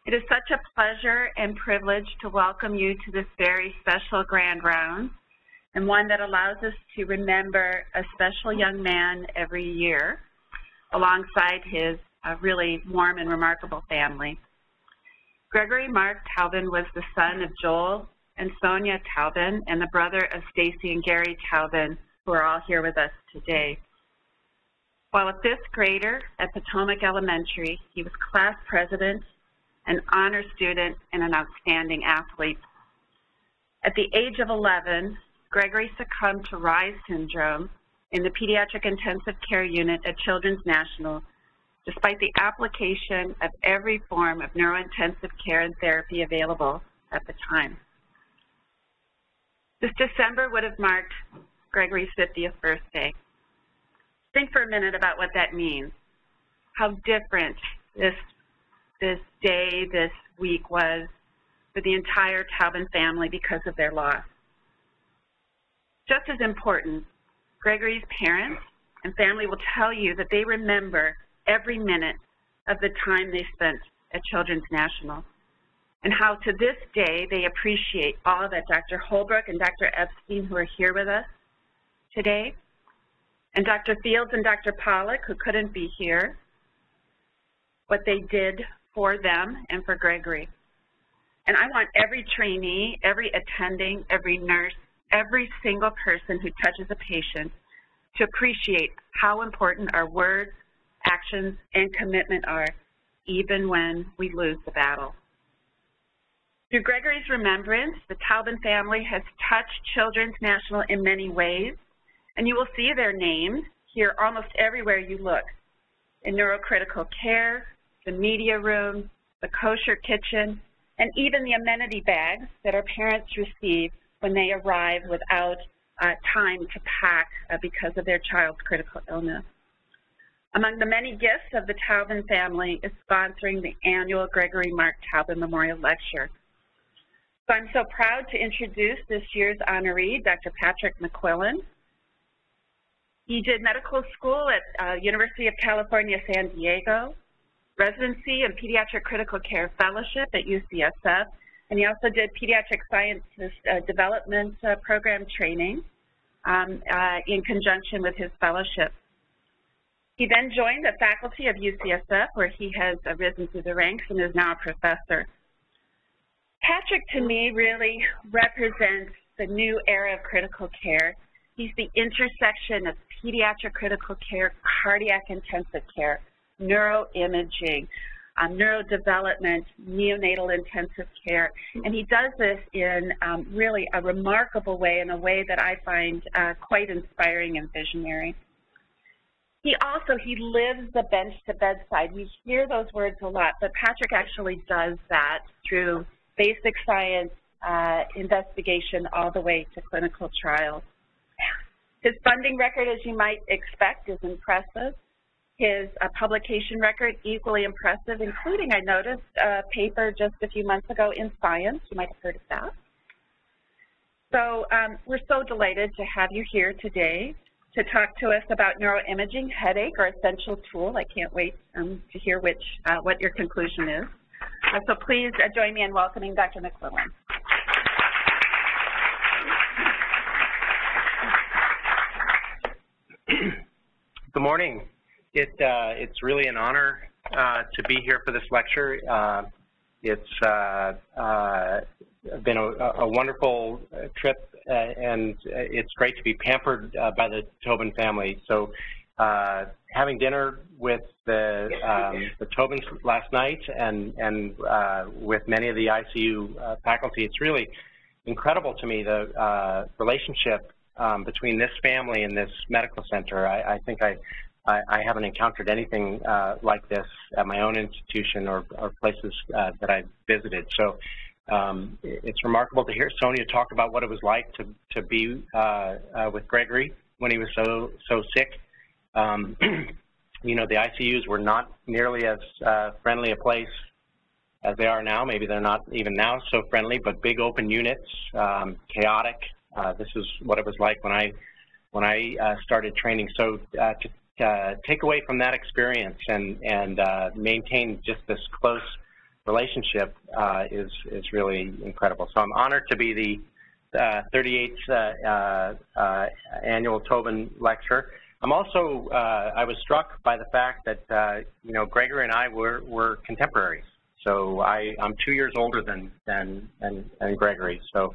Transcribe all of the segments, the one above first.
It is such a pleasure and privilege to welcome you to this very special Grand Round, and one that allows us to remember a special young man every year alongside his really warm and remarkable family. Gregory Mark Taubin was the son of Joel and Sonia Taubin and the brother of Stacy and Gary Taubin, who are all here with us today. While a fifth grader at Potomac Elementary, he was class president, an honor student, and an outstanding athlete. At the age of 11, Gregory succumbed to Gregorys Syndrome in the Pediatric Intensive Care Unit at Children's National, despite the application of every form of neurointensive care and therapy available at the time. This December would have marked Gregory's 50th birthday. Think for a minute about what that means, how different this day, this week was for the entire Taubin family because of their loss. Just as important, Gregory's parents and family will tell you that they remember every minute of the time they spent at Children's National, and how to this day they appreciate all that Dr. Holbrook and Dr. Epstein, who are here with us today, and Dr. Fields and Dr. Pollack, who couldn't be here, what they did for them and for Gregory. And I want every trainee, every attending, every nurse, every single person who touches a patient to appreciate how important our words, actions, and commitment are, even when we lose the battle. Through Gregory's remembrance, the Taubin family has touched Children's National in many ways, and you will see their names here almost everywhere you look, in neurocritical care, the media room, the kosher kitchen, and even the amenity bags that our parents receive when they arrive without time to pack because of their child's critical illness. Among the many gifts of the Taubin family is sponsoring the annual Gregory Mark Taubin Memorial Lecture. So I'm so proud to introduce this year's honoree, Dr. Patrick Mcquillen. He did medical school at University of California, San Diego, residency and pediatric critical care fellowship at UCSF, and he also did pediatric scientist development program training in conjunction with his fellowship. He then joined the faculty of UCSF, where he has risen through the ranks and is now a professor. Patrick, to me, really represents the new era of critical care. He's the intersection of pediatric critical care, cardiac intensive care, neuroimaging, neurodevelopment, neonatal intensive care, and he does this in really a remarkable way, in a way that I find quite inspiring and visionary. He lives the bench to bedside. We hear those words a lot, but Patrick actually does that through basic science investigation all the way to clinical trials. His funding record, as you might expect, is impressive. His publication record, equally impressive, including, I noticed, a paper just a few months ago in Science. You might have heard of that. So we're so delighted to have you here today to talk to us about neuroimaging, headache, our essential tool. I can't wait to hear what your conclusion is. So please join me in welcoming Dr. Mcquillen. Good morning. It's really an honor to be here for this lecture. It's been a wonderful trip, and it's great to be pampered by the Taubin family. So having dinner with the Taubins last night and with many of the ICU faculty, it's really incredible to me, the relationship between this family and this medical center. I think I haven't encountered anything like this at my own institution or places that I've visited. So it's remarkable to hear Sonia talk about what it was like to be with Gregory when he was so sick. You know, the ICUs were not nearly as friendly a place as they are now. Maybe they're not even now so friendly, but big open units, chaotic. This is what it was like when I started training. So to take away from that experience and maintain just this close relationship is really incredible. So I'm honored to be the 38th annual Taubin lecture. I'm also, I was struck by the fact that, you know, Gregory and I were contemporaries. So I'm 2 years older than Gregory. So,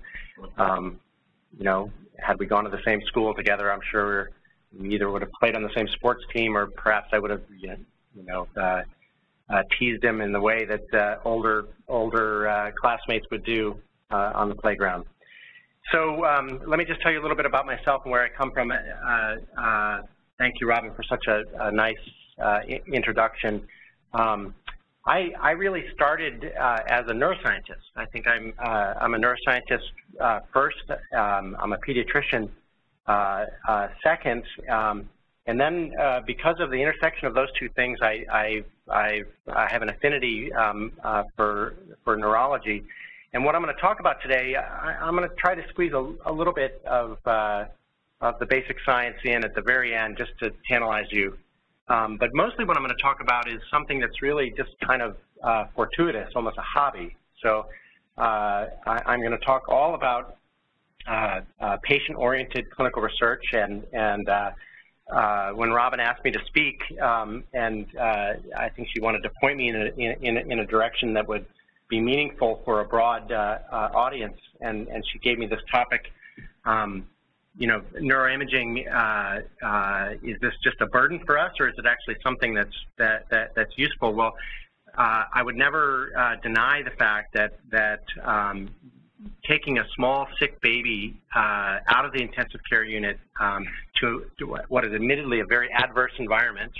you know, had we gone to the same school together, I'm sure we either would have played on the same sports team, or perhaps I would have, teased him in the way that older classmates would do on the playground. So let me just tell you a little bit about myself and where I come from. Thank you, Robin, for such a nice introduction. I really started as a neuroscientist. I think I'm a neuroscientist first. I'm a pediatrician second, and then because of the intersection of those two things, I have an affinity for neurology. And what I'm going to talk about today, I'm going to try to squeeze a little bit of the basic science in at the very end, just to tantalize you. But mostly what I'm going to talk about is something that's really just kind of fortuitous, almost a hobby. So I'm going to talk all about patient-oriented clinical research, and when Robin asked me to speak, and I think she wanted to point me in a direction that would be meaningful for a broad audience, and she gave me this topic. You know, neuroimaging, is this just a burden for us, or is it actually something that's useful? Well, I would never deny the fact that taking a small sick baby out of the intensive care unit to what is admittedly a very adverse environment.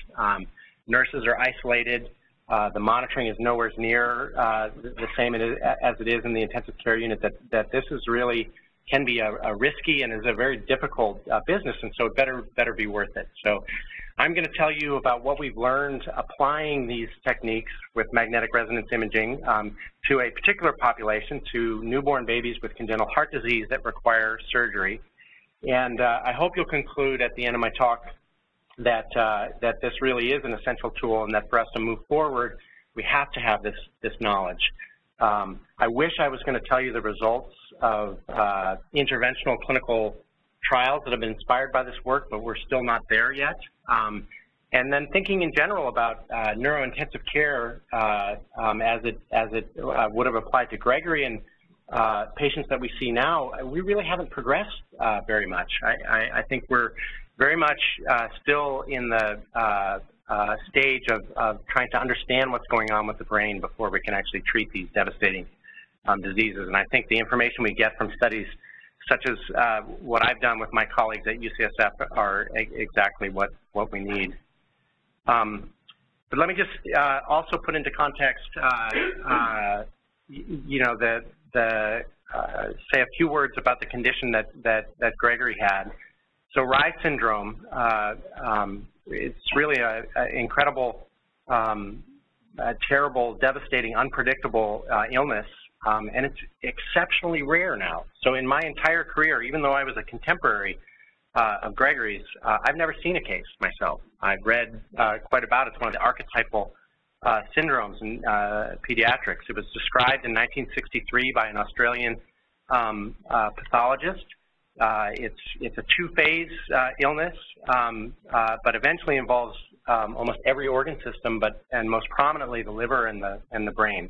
Nurses are isolated. The monitoring is nowhere near the same as it is in the intensive care unit. That this is really can be a risky and is a very difficult business, and so it better be worth it. So I'm going to tell you about what we've learned applying these techniques with magnetic resonance imaging to a particular population, to newborn babies with congenital heart disease that require surgery. And I hope you'll conclude at the end of my talk that this really is an essential tool, and that for us to move forward, we have to have this knowledge. I wish I was going to tell you the results of interventional clinical trials that have been inspired by this work, but we're still not there yet. And then thinking in general about neurointensive care as it would have applied to Gregory and patients that we see now, we really haven't progressed very much. I think we're very much still in the stage of trying to understand what's going on with the brain before we can actually treat these devastating diseases. And I think the information we get from studies such as what I've done with my colleagues at UCSF are exactly what we need. But let me just also put into context, say a few words about the condition that Gregory had. So Gregorys Syndrome, it's really an incredible, terrible, devastating, unpredictable illness, and it's exceptionally rare now. So in my entire career, even though I was a contemporary of Gregory's, I've never seen a case myself. I've read quite about it. It's one of the archetypal syndromes in pediatrics. It was described in 1963 by an Australian pathologist. It's a two-phase illness, but eventually involves almost every organ system, and most prominently the liver and the brain.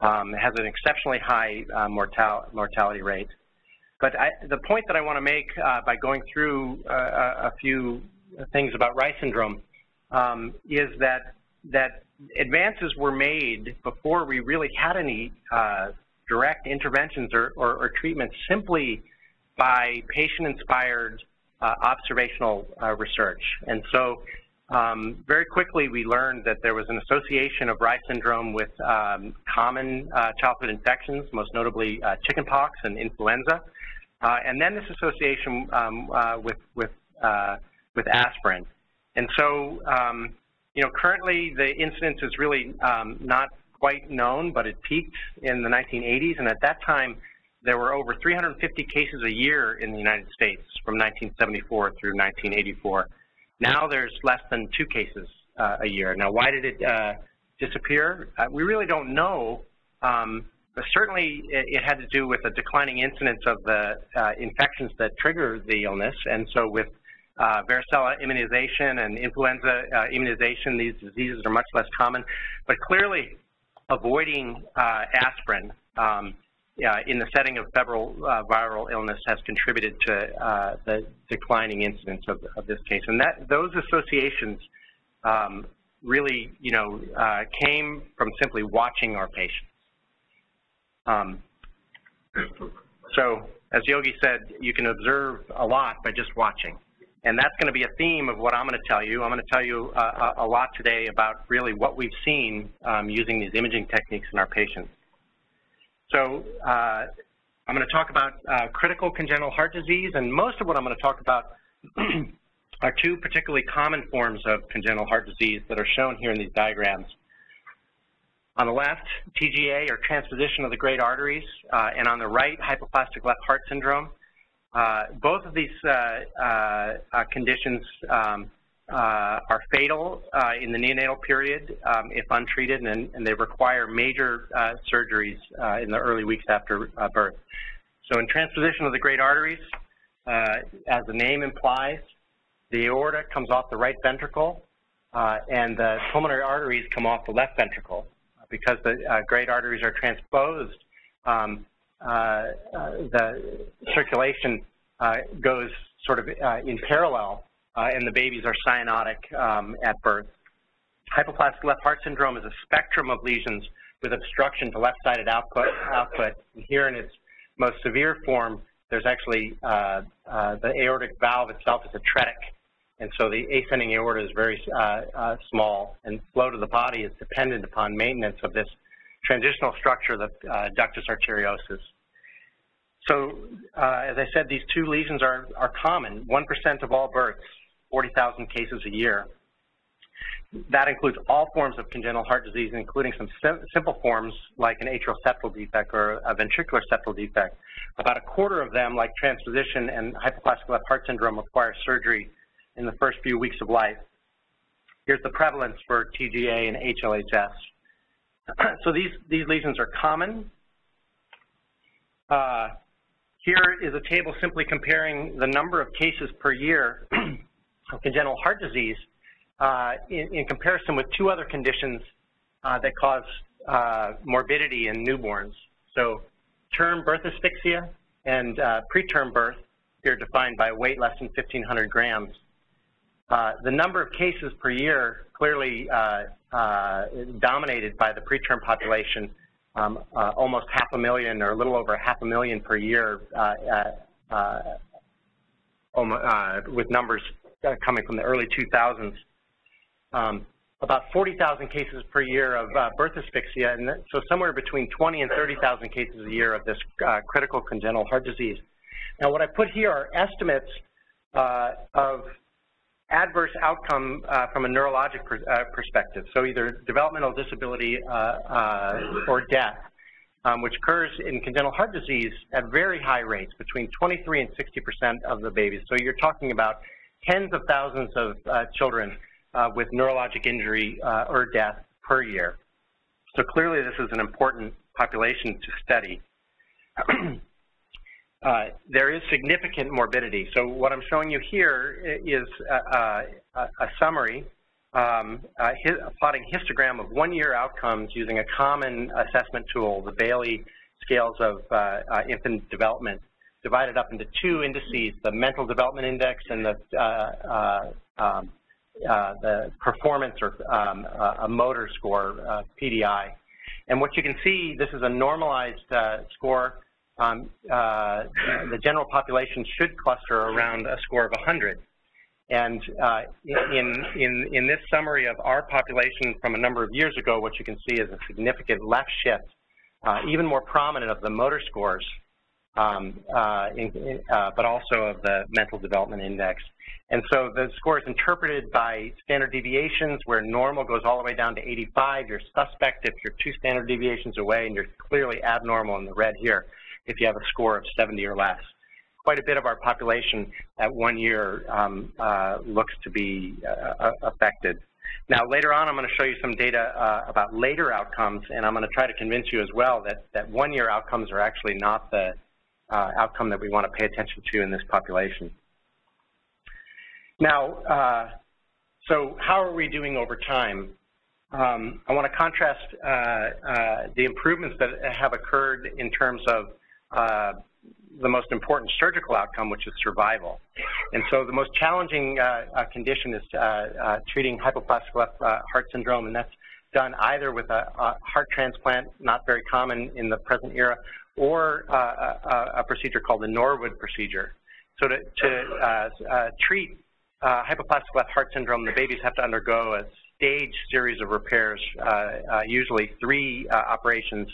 It has an exceptionally high mortality rate. But the point that I want to make by going through a few things about Gregorys syndrome is that advances were made before we really had any direct interventions or treatments, simply by patient-inspired observational research. And so very quickly we learned that there was an association of Gregorys syndrome with common childhood infections, most notably chickenpox and influenza, and then this association with aspirin. And so, currently the incidence is really not quite known, but it peaked in the 1980s, and at that time there were over 350 cases a year in the United States from 1974 through 1984. Now there's less than 2 cases a year. Now, why did it disappear? We really don't know, but certainly it had to do with a declining incidence of the infections that trigger the illness. And so with varicella immunization and influenza immunization, these diseases are much less common. But clearly, avoiding aspirin in the setting of febrile viral illness has contributed to the declining incidence of this case. And those associations really, came from simply watching our patients. So, as Yogi said, you can observe a lot by just watching. And that's going to be a theme of what I'm going to tell you. I'm going to tell you a lot today about really what we've seen using these imaging techniques in our patients. So I'm going to talk about critical congenital heart disease, and most of what I'm going to talk about are two particularly common forms of congenital heart disease that are shown here in these diagrams. On the left, TGA, or transposition of the great arteries, and on the right, hypoplastic left heart syndrome. Both of these conditions are fatal in the neonatal period if untreated, and they require major surgeries in the early weeks after birth. So in transposition of the great arteries, as the name implies, the aorta comes off the right ventricle, and the pulmonary arteries come off the left ventricle. Because the great arteries are transposed, the circulation goes sort of in parallel, and the babies are cyanotic at birth. Hypoplastic left heart syndrome is a spectrum of lesions with obstruction to left-sided output. And here in its most severe form, there's actually the aortic valve itself is atretic, and so the ascending aorta is very small, and flow to the body is dependent upon maintenance of this transitional structure, the ductus arteriosus. So, as I said, these two lesions are common. 1% of all births, 40,000 cases a year. That includes all forms of congenital heart disease, including some simple forms like an atrial septal defect or a ventricular septal defect. About a quarter of them, like transposition and hypoplastic left heart syndrome, require surgery in the first few weeks of life. Here's the prevalence for TGA and HLHS. So these lesions are common. Here is a table simply comparing the number of cases per year of congenital heart disease in comparison with two other conditions that cause morbidity in newborns. So term birth asphyxia and preterm birth, here defined by weight less than 1,500 grams. The number of cases per year clearly dominated by the preterm population, almost 500,000 or a little over 500,000 per year, with numbers coming from the early 2000s. About 40,000 cases per year of birth asphyxia, and so somewhere between 20 and 30,000 cases a year of this critical congenital heart disease. Now, what I put here are estimates of adverse outcome from a neurologic perspective, so either developmental disability or death, which occurs in congenital heart disease at very high rates, between 23 and 60% of the babies. So you're talking about tens of thousands of children with neurologic injury or death per year. So clearly this is an important population to study. There is significant morbidity. So what I'm showing you here is a summary, plotting histogram of one-year outcomes using a common assessment tool, the Bailey scales of infant development, divided up into two indices, the mental development index and the performance or a motor score, PDI. And what you can see, this is a normalized score. The general population should cluster around a score of 100. And in this summary of our population from a number of years ago, what you can see is a significant left shift, even more prominent of the motor scores, but also of the mental development index. And so the score is interpreted by standard deviations, where normal goes all the way down to 85. You're suspect if you're 2 standard deviations away, and you're clearly abnormal in the red here if you have a score of 70 or less. Quite a bit of our population at 1 year looks to be affected. Now, later on, I'm going to show you some data about later outcomes, and I'm going to try to convince you as well that one-year outcomes are actually not the outcome that we want to pay attention to in this population. Now, so how are we doing over time? I want to contrast the improvements that have occurred in terms of the most important surgical outcome, which is survival. And so the most challenging condition is treating hypoplastic left heart syndrome, and that's done either with a heart transplant, not very common in the present era, or a procedure called the Norwood procedure. So to treat hypoplastic left heart syndrome, the babies have to undergo a staged series of repairs, usually 3 operations,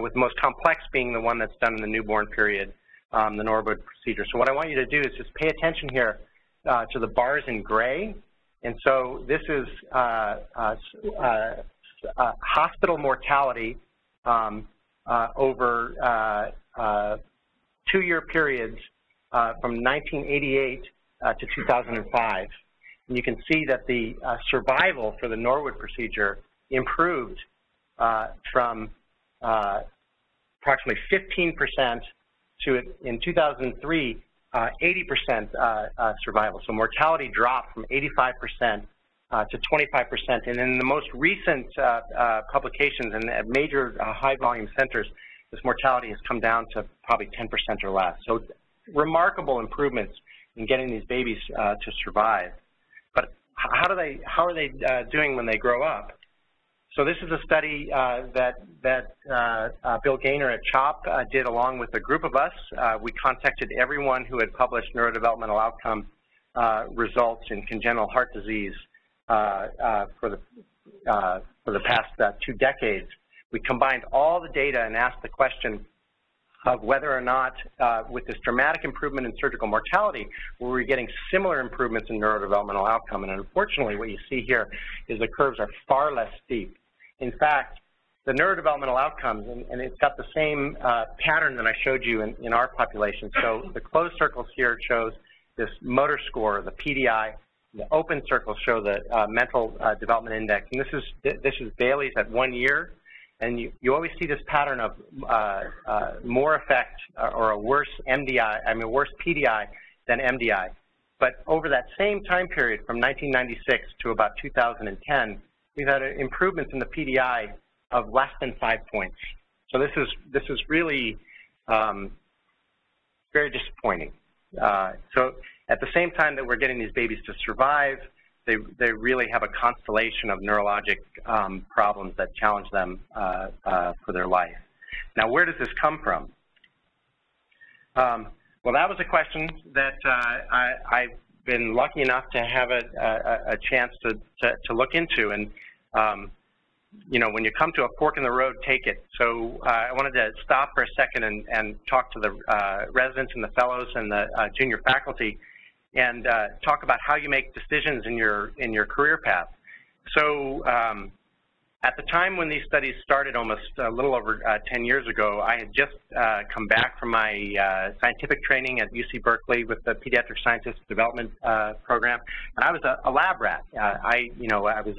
with the most complex being the one that's done in the newborn period, the Norwood procedure. So what I want you to do is just pay attention here to the bars in gray. And so this is hospital mortality over 2-year periods from 1988 to 2005. And you can see that the survival for the Norwood procedure improved from approximately 15% to, in 2003, 80% survival. So mortality dropped from 85% to 25%. And in the most recent publications and at major high-volume centers, this mortality has come down to probably 10% or less. So remarkable improvements in getting these babies to survive. But how are they doing when they grow up? So this is a study that Bill Gaynor at CHOP did along with a group of us. We contacted everyone who had published neurodevelopmental outcome results in congenital heart disease for the past 2 decades. We combined all the data and asked the question of whether or not, with this dramatic improvement in surgical mortality, were we getting similar improvements in neurodevelopmental outcome. And unfortunately, what you see here is the curves are far less steep. In fact, the neurodevelopmental outcomes, and it's got the same pattern that I showed you in our population. So the closed circles here shows this motor score, the PDI. The open circles show the mental development index. And this is Bailey's at 1 year. And you always see this pattern of more effect or a worse MDI, a worse PDI than MDI. But over that same time period, from 1996 to about 2010, we've had improvements in the PDI of less than 5 points. So this is really very disappointing. So at the same time that we're getting these babies to survive, they really have a constellation of neurologic problems that challenge them for their life. Now, where does this come from? Well, that was a question that I've been lucky enough to have a chance to look into. And, you know, when you come to a fork in the road, take it. So I wanted to stop for a second and talk to the residents and the fellows and the junior faculty and talk about how you make decisions in your career path. So at the time when these studies started, almost a little over 10 years ago, I had just come back from my scientific training at UC Berkeley with the Pediatric Scientist Development Program, and I was a lab rat. I was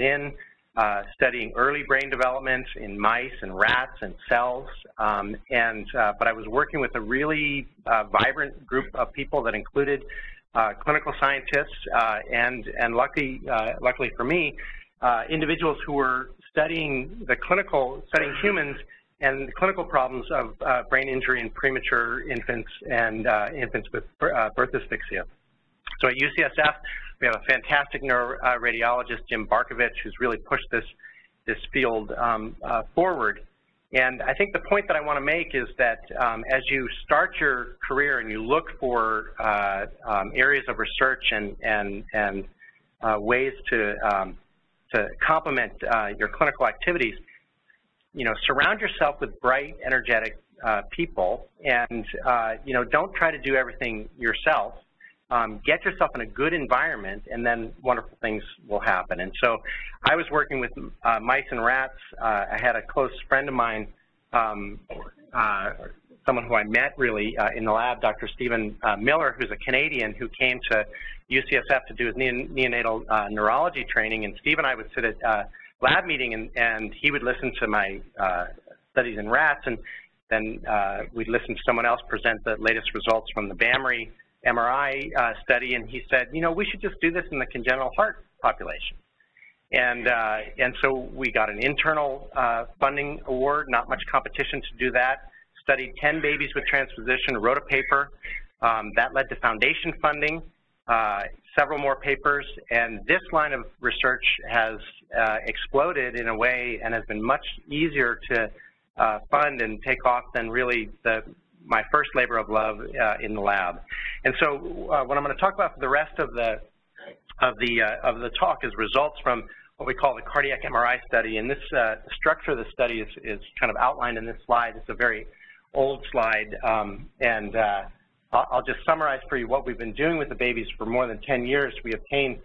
studying early brain development in mice and rats and cells, but I was working with a really vibrant group of people that included clinical scientists and luckily for me, individuals who were studying humans and the clinical problems of brain injury in premature infants and infants with birth asphyxia. So at UCSF, we have a fantastic neuroradiologist, Jim Barkovich, who's really pushed this field forward. And I think the point that I want to make is that as you start your career and you look for areas of research and ways to complement your clinical activities, you know, surround yourself with bright, energetic people, and don't try to do everything yourself. Get yourself in a good environment, and then wonderful things will happen. And so I was working with mice and rats. I had a close friend of mine, someone who I met really in the lab, Dr. Stephen Miller, who's a Canadian who came to UCSF to do his neonatal neurology training. And Steve and I would sit at lab meeting, and he would listen to my studies in rats, and then we'd listen to someone else present the latest results from the BAMRI MRI study, and he said, you know, we should just do this in the congenital heart population. And so we got an internal funding award, not much competition to do that, studied 10 babies with transposition, wrote a paper. That led to foundation funding, several more papers, and this line of research has exploded in a way and has been much easier to fund and take off than really my first labor of love in the lab. And so what I'm going to talk about for the rest of the talk is results from what we call the cardiac MRI study. And this the structure of the study is kind of outlined in this slide. It's a very old slide, and I'll just summarize for you what we've been doing with the babies for more than 10 years. We obtained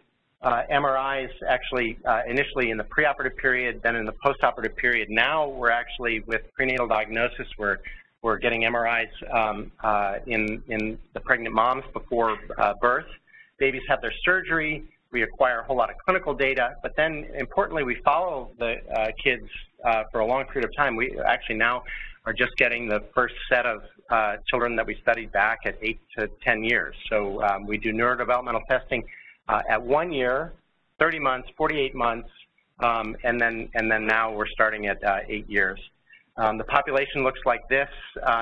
MRIs actually initially in the preoperative period, then in the postoperative period. Now we're actually with prenatal diagnosis. We're getting MRIs in the pregnant moms before birth. Babies have their surgery. We acquire a whole lot of clinical data, but then importantly, we follow the kids for a long period of time. We actually now are just getting the first set of children that we studied back at 8 to 10 years. So we do neurodevelopmental testing at 1 year, 30 months, 48 months, and then now we're starting at 8 years. The population looks like this.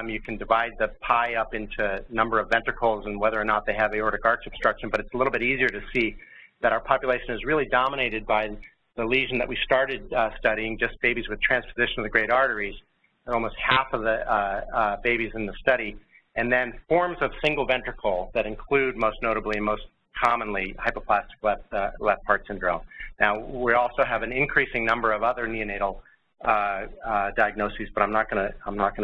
You can divide the pie up into number of ventricles and whether or not they have aortic arch obstruction, but it's a little bit easier to see that our population is really dominated by the lesion that we started studying, just babies with transposition of the great arteries. They're almost half of the babies in the study. And then forms of single ventricle that include most notably and most commonly hypoplastic left heart syndrome. Now, we also have an increasing number of other neonatal diagnoses, but I'm not going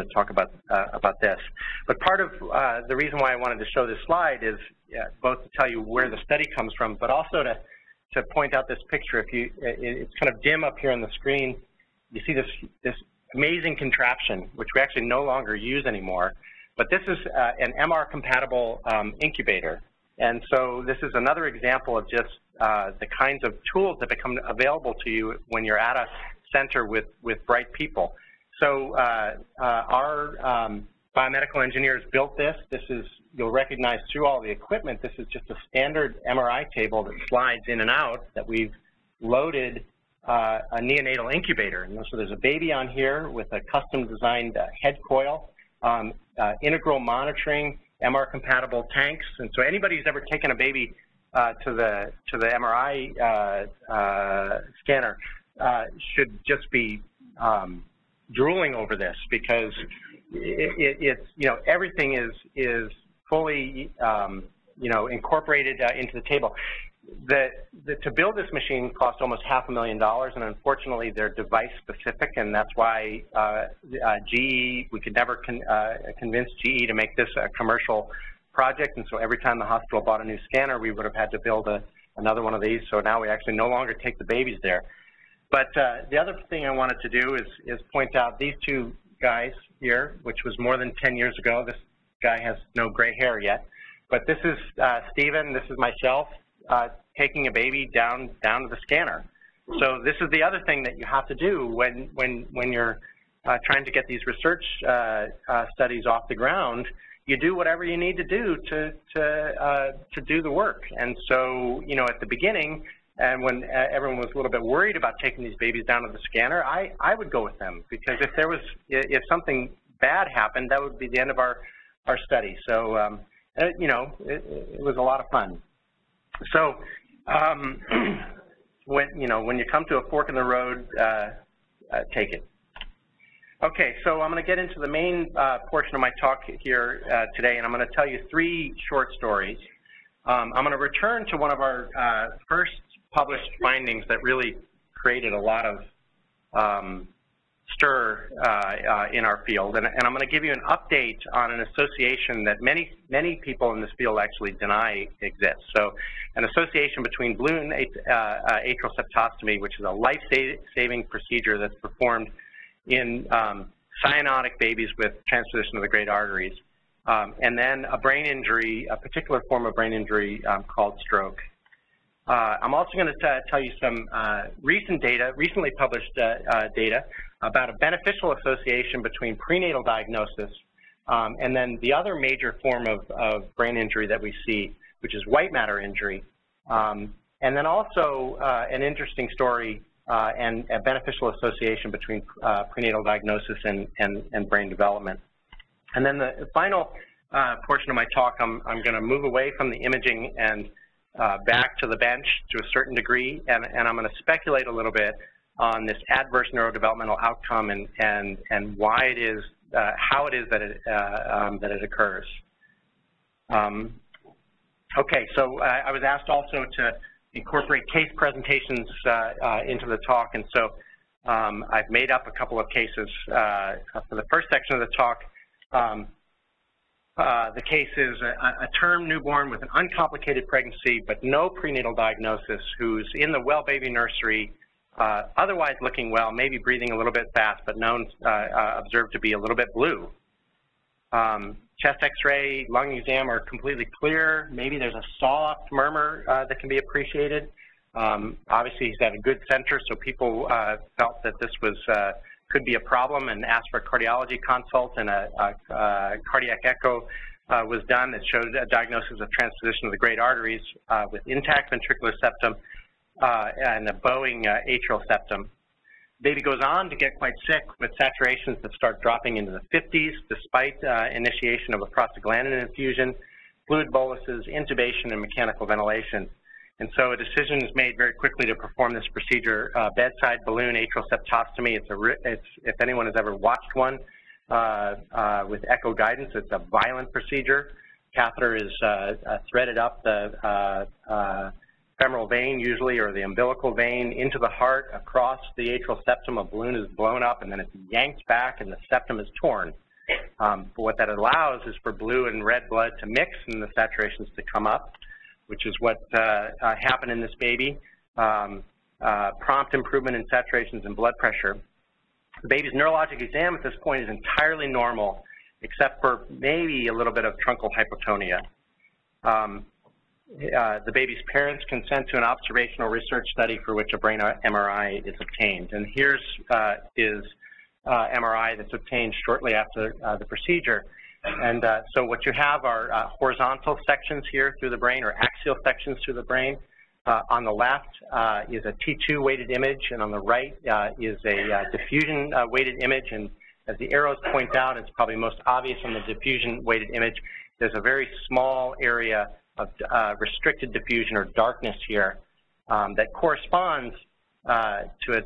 to talk about this. But part of the reason why I wanted to show this slide is both to tell you where the study comes from, but also to point out this picture. It's kind of dim up here on the screen. You see this amazing contraption, which we actually no longer use anymore. But this is an MR-compatible incubator. And so this is another example of just the kinds of tools that become available to you when you're at a center with bright people. So our biomedical engineers built this. This is, you'll recognize through all the equipment, this is just a standard MRI table that slides in and out that we've loaded a neonatal incubator. And so there's a baby on here with a custom designed head coil, integral monitoring, MR-compatible tanks. And so anybody who's ever taken a baby to the MRI scanner should just be drooling over this, because it's, you know, everything is fully, you know, incorporated into the table. To build this machine cost almost $500,000, and unfortunately they're device specific, and that's why GE, we could never convince GE to make this a commercial project, and so every time the hospital bought a new scanner, we would have had to build another one of these, so now we actually no longer take the babies there. But the other thing I wanted to do is point out these two guys here, which was more than 10 years ago. This guy has no gray hair yet, but this is Stephen, this is myself, taking a baby down to the scanner. So this is the other thing that you have to do when you're trying to get these research studies off the ground. You do whatever you need to do to do the work. And so, you know, at the beginning, and when everyone was a little bit worried about taking these babies down to the scanner, I would go with them, because if something bad happened, that would be the end of our study. So you know, it was a lot of fun. So when you come to a fork in the road, take it. Okay, so I'm going to get into the main portion of my talk here today, and I'm going to tell you 3 short stories. I'm going to return to one of our first published findings that really created a lot of stir in our field, and I'm going to give you an update on an association that many people in this field actually deny exists. So an association between balloon atrial septostomy, which is a life-saving procedure that's performed in cyanotic babies with transposition of the great arteries, and then a brain injury, a particular form of brain injury called stroke. I'm also going to tell you some recently published data about a beneficial association between prenatal diagnosis and then the other major form of brain injury that we see, which is white matter injury. And then also an interesting story and a beneficial association between prenatal diagnosis and brain development. And then the final portion of my talk, I'm going to move away from the imaging and back to the bench to a certain degree, and I'm going to speculate a little bit on this adverse neurodevelopmental outcome and why it is, how it is that it occurs. Okay, so I was asked also to incorporate case presentations into the talk, and so I've made up a couple of cases. For the first section of the talk, the case is a term newborn with an uncomplicated pregnancy but no prenatal diagnosis who's in the well baby nursery, otherwise looking well, maybe breathing a little bit fast, but observed to be a little bit blue. Chest x-ray, lung exam are completely clear. Maybe there's a soft murmur that can be appreciated. Obviously, he's at a good center, so people felt that this was could be a problem and asked for a cardiology consult, and a cardiac echo was done that showed a diagnosis of transposition of the great arteries with intact ventricular septum and a bowing atrial septum. Baby goes on to get quite sick with saturations that start dropping into the 50s despite initiation of a prostaglandin infusion, fluid boluses, intubation, and mechanical ventilation. And so a decision is made very quickly to perform this procedure, bedside balloon atrial septostomy. If anyone has ever watched one with echo guidance, it's a violent procedure. Catheter is threaded up the femoral vein usually, or the umbilical vein, into the heart, across the atrial septum. A balloon is blown up and then it's yanked back and the septum is torn. But what that allows is for blue and red blood to mix and the saturations to come up, which is what happened in this baby. Prompt improvement in saturations and blood pressure. The baby's neurologic exam at this point is entirely normal, except for maybe a little bit of truncal hypotonia. The baby's parents consent to an observational research study for which a brain MRI is obtained. And here's his MRI that's obtained shortly after the procedure. And so what you have are horizontal sections here through the brain, or axial sections through the brain. On the left is a T2 weighted image, and on the right is a diffusion weighted image. And as the arrows point out, it's probably most obvious on the diffusion weighted image, there's a very small area of restricted diffusion or darkness here that corresponds to a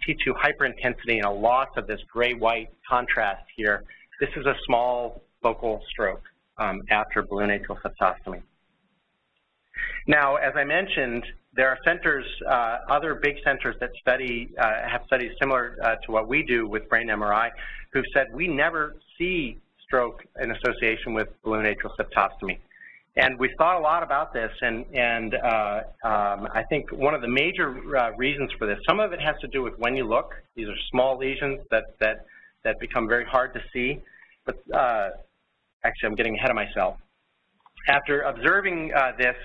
T2 hyperintensity and a loss of this gray-white contrast here. This is a small focal stroke after balloon atrial septostomy. Now, as I mentioned, there are centers, other big centers that have studies similar to what we do with brain MRI, who've said we never see stroke in association with balloon atrial septostomy. And we've thought a lot about this, and I think one of the major reasons for this, some of it has to do with when you look. These are small lesions that become very hard to see. But actually, I'm getting ahead of myself. After observing this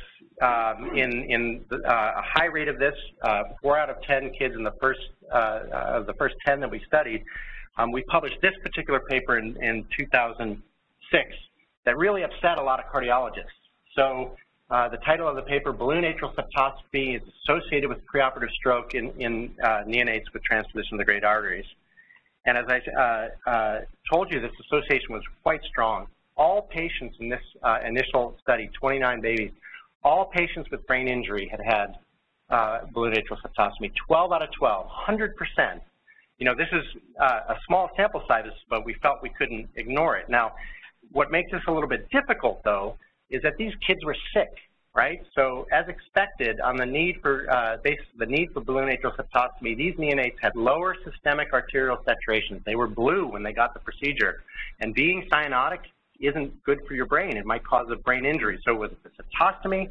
in a high rate of this, 4 out of 10 kids in the first 10 that we studied, we published this particular paper in 2006 that really upset a lot of cardiologists. So the title of the paper, Balloon Atrial Septostomy is Associated with Preoperative Stroke in Neonates with Transposition of the Great Arteries. And as I told you, this association was quite strong. All patients in this initial study, 29 babies, all patients with brain injury had balloon atrial septostomy, 12 out of 12, 100%. You know, this is a small sample size, but we felt we couldn't ignore it. Now, what makes this a little bit difficult, though, is that these kids were sick, right? So, as expected, on the need for balloon atrial septostomy, these neonates had lower systemic arterial saturations. They were blue when they got the procedure, and being cyanotic isn't good for your brain. It might cause a brain injury. So, was it the septostomy?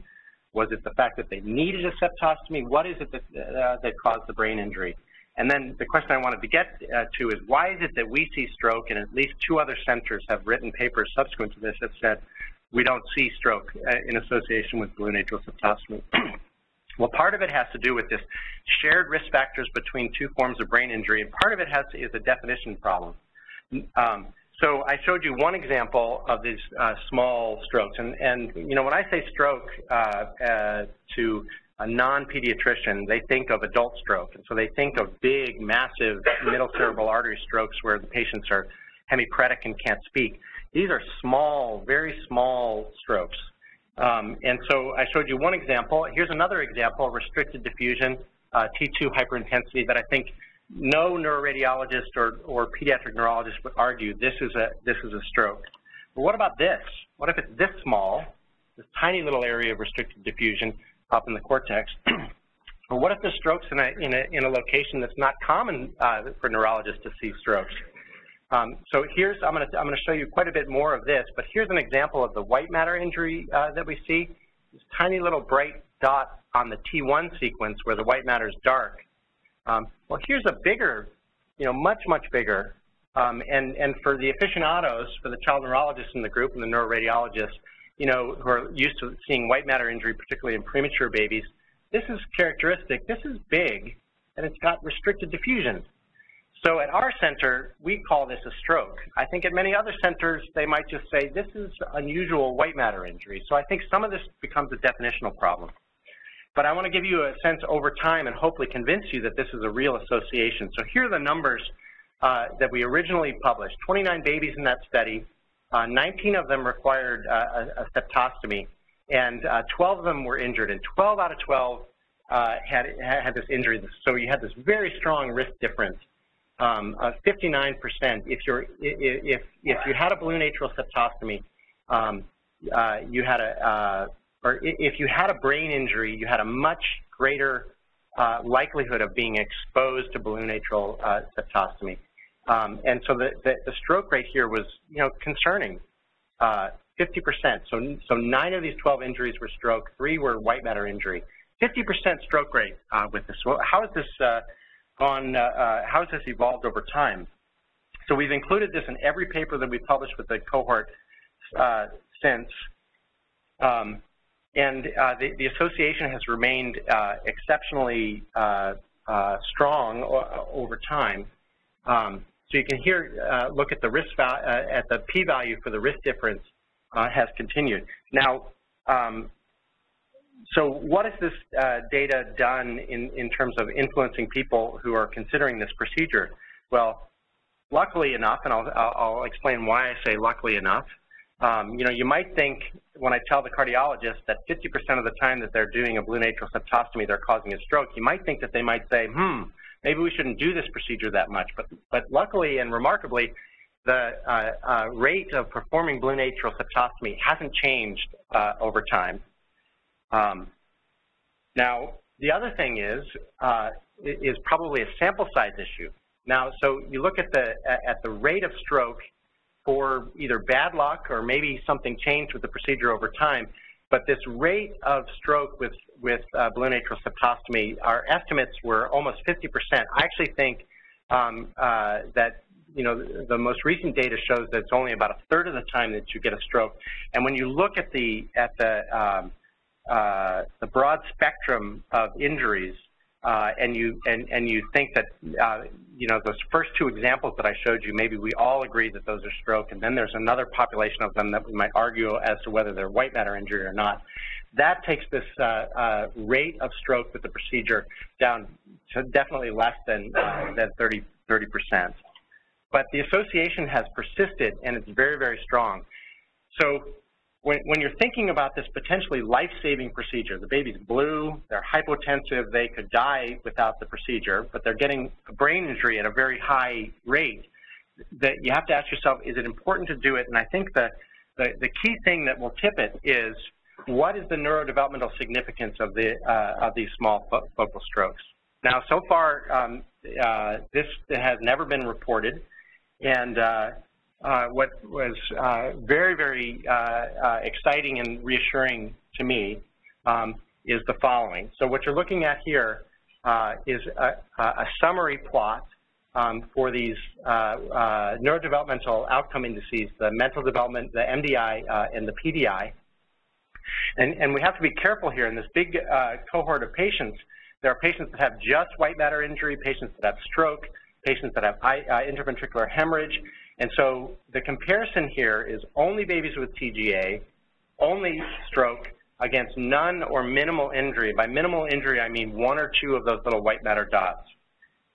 Was it the fact that they needed a septostomy? What is it that caused the brain injury? And then the question I wanted to get to is, why is it that we see stroke, and at least 2 other centers have written papers subsequent to this that said we don't see stroke in association with balloon atrial septostomy? Well, part of it has to do with this shared risk factors between 2 forms of brain injury, and part of it is a definition problem. So I showed you one example of these small strokes, and you know, when I say stroke to a non-pediatrician, they think of adult stroke, and so they think of big, massive middle cerebral artery strokes where the patients are hemiplegic and can't speak. These are small, very small strokes. And so I showed you one example. Here's another example, restricted diffusion, T2 hyperintensity, that I think no neuroradiologist or pediatric neurologist would argue this is a stroke. But what about this? What if it's this small, this tiny little area of restricted diffusion up in the cortex? Or what if the stroke's in a location that's not common for neurologists to see strokes? So here's, I'm going to show you quite a bit more of this, but here's an example of the white matter injury that we see. This tiny little bright dot on the T1 sequence where the white matter is dark. Well, here's a bigger, you know, much bigger, and for the aficionados, for the child neurologists in the group and the neuroradiologists, you know, who are used to seeing white matter injury, particularly in premature babies, this is characteristic. This is big, and it's got restricted diffusion. So at our center, we call this a stroke. I think at many other centers, they might just say, this is unusual white matter injury. So I think some of this becomes a definitional problem. But I want to give you a sense over time and hopefully convince you that this is a real association. So here are the numbers that we originally published. 29 babies in that study. 19 of them required a septostomy, and 12 of them were injured. And 12 out of 12 had this injury. So you had this very strong risk difference of 59%. If you had a balloon atrial septostomy, you had or if you had a brain injury, you had a much greater likelihood of being exposed to balloon atrial septostomy. And so the stroke rate here was, you know, concerning, 50%. So 9 of these 12 injuries were stroke, 3 were white matter injury. 50% stroke rate with this. Well, how has this how has this evolved over time? So we've included this in every paper that we published with the cohort since. And the association has remained exceptionally strong over time. So you can here look at the risk at the p-value for the risk difference has continued. Now, so what has this data done in terms of influencing people who are considering this procedure? Well, luckily enough, and I'll explain why I say luckily enough. You know, you might think when I tell the cardiologist that 50% of the time that they're doing a balloon atrial septostomy, they're causing a stroke, you might think that they might say, maybe we shouldn't do this procedure that much. But luckily and remarkably, the rate of performing balloon atrial septostomy hasn't changed over time. Now, the other thing is probably a sample size issue. Now, so you look at the rate of stroke for either bad luck or maybe something changed with the procedure over time, but this rate of stroke with balloon atrial septostomy, our estimates were almost 50%. I actually think that, you know, the most recent data shows that it's only about 1/3 of the time that you get a stroke. And when you look at the broad spectrum of injuries, and you think that you know, those first 2 examples that I showed you, maybe we all agree that those are stroke, and then there's another population of them that we might argue as to whether they're white matter injury or not. That takes this rate of stroke with the procedure down to definitely less than 30%. But the association has persisted, and it's very, very strong. So when you're thinking about this potentially life-saving procedure, the baby's blue, they're hypotensive, they could die without the procedure, but they're getting a brain injury at a very high rate, that you have to ask yourself, is it important to do it? And I think the key thing that will tip it is, what is the neurodevelopmental significance of these small focal strokes? Now, so far, this has never been reported, and what was very, very exciting and reassuring to me is the following. So what you're looking at here is a summary plot for these neurodevelopmental outcome indices, the mental development, the MDI, and the PDI. And we have to be careful here. In this big cohort of patients, there are patients that have just white matter injury, patients that have stroke, patients that have intraventricular hemorrhage. And so the comparison here is only babies with TGA, only stroke, against none or minimal injury. By minimal injury, I mean 1 or 2 of those little white matter dots.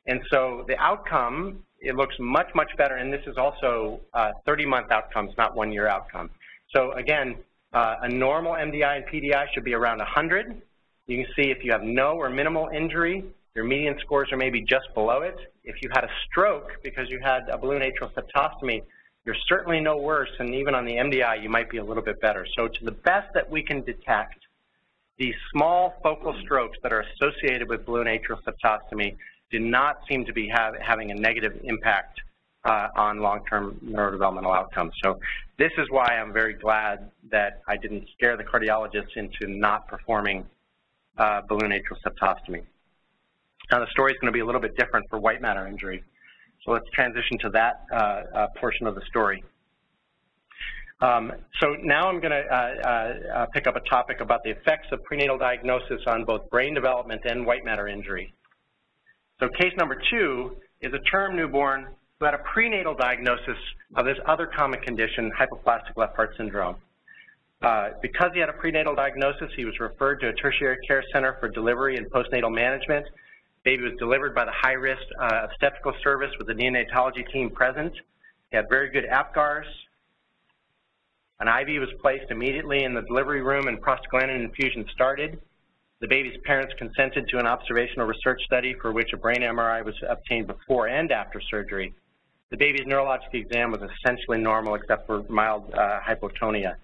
And so the outcome, it looks much, much better. And this is also 30-month outcomes, not 1-year outcome. So again, a normal MDI and PDI should be around 100. You can see if you have no or minimal injury, your median scores are maybe just below it. If you had a stroke because you had a balloon atrial septostomy, you're certainly no worse, and even on the MDI, you might be a little bit better. So to the best that we can detect, these small focal strokes that are associated with balloon atrial septostomy do not seem to be having a negative impact on long-term neurodevelopmental outcomes. So this is why I'm very glad that I didn't scare the cardiologists into not performing balloon atrial septostomy. Now the story is going to be a little bit different for white matter injury. So let's transition to that portion of the story. So now I'm going to pick up a topic about the effects of prenatal diagnosis on both brain development and white matter injury. So case number 2 is a term newborn who had a prenatal diagnosis of this other common condition, hypoplastic left heart syndrome. Because he had a prenatal diagnosis, he was referred to a tertiary care center for delivery and postnatal management. Baby was delivered by the high-risk obstetrical service with the neonatology team present. He had very good APGARs. An IV was placed immediately in the delivery room and prostaglandin infusion started. The baby's parents consented to an observational research study for which a brain MRI was obtained before and after surgery. The baby's neurologic exam was essentially normal except for mild hypotonia.